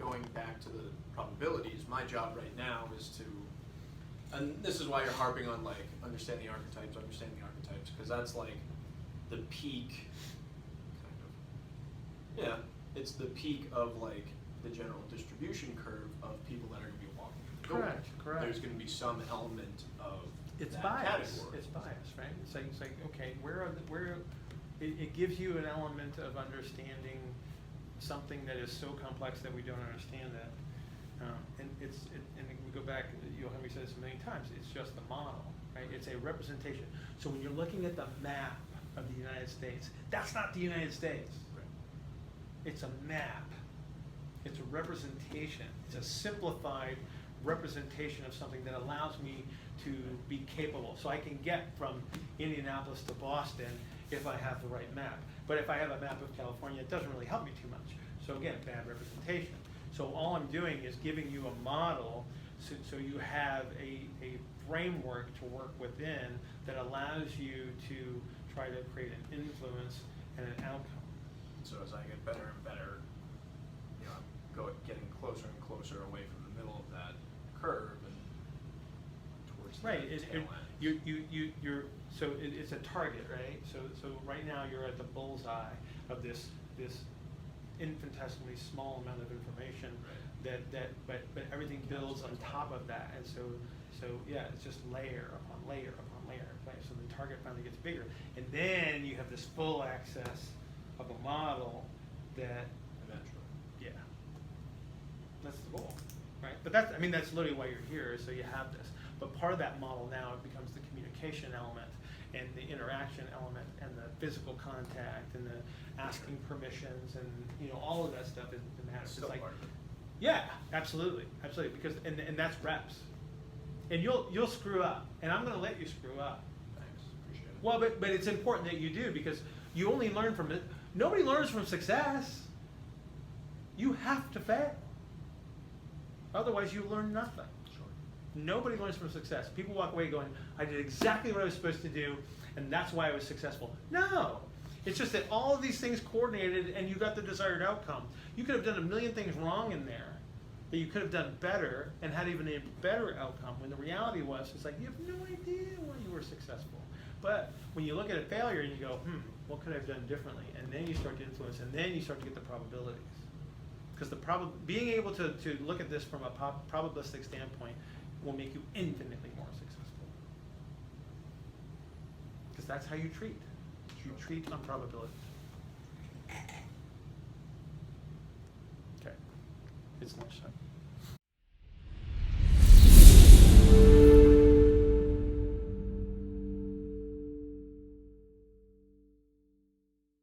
going back to the probabilities, my job right now is to, and this is why you're harping on like understanding the archetypes, because that's like the peak, kind of. Yeah, it's the peak of like the general distribution curve of people that are going to be walking through the door. Correct. There's going to be some element of It's that bias. category. It's bias, right? It's like okay, it gives you an element of understanding something that is so complex that we don't understand that. And we go back, Henry said this a million times, it's just a model, right? It's a representation. So when you're looking at the map of the United States, that's not the United States. Right. It's a map. It's a representation. It's a simplified representation of something that allows me to be capable. So I can get from Indianapolis to Boston if I have the right map. But if I have a map of California, it doesn't really help me too much. So again, bad representation. So all I'm doing is giving you a model so you have a framework to work within that allows you to try to create an influence and an outcome. So as I get better and better, I'm getting closer and closer away from the middle of that curve and towards the tail end. So it's a target, right? So right now you're at the bullseye of this infinitesimally small amount of information, right. but everything builds on top of that, and so yeah, it's just layer upon layer upon layer, right? So the target finally gets bigger, and then you have this full access of a model that Eventually. yeah, that's the goal, right? But that's literally why you're here, is so you have this. But part of that model now becomes the communication element and the interaction element and the physical contact and the asking permissions and all of that stuff is matters. Still It's like, part of it. yeah, absolutely, because and that's reps. And you'll screw up, and I'm going to let you screw up. Thanks, appreciate it. Well, but it's important that you do, because you only learn from it. Nobody learns from success. You have to fail. Otherwise, you learn nothing. Sure. Nobody learns from success. People walk away going, I did exactly what I was supposed to do, and that's why I was successful. No. It's just that all of these things coordinated and you got the desired outcome. You could have done a million things wrong in there that you could have done better and had even a better outcome, when the reality was, it's like you have no idea why you were successful. But when you look at a failure and you go, what could I have done differently? And then you start to influence, and then you start to get the probabilities. Because being able to look at this from a probabilistic standpoint will make you infinitely more successful. Because that's how you treat. You treat on probability. Okay. It's lunchtime.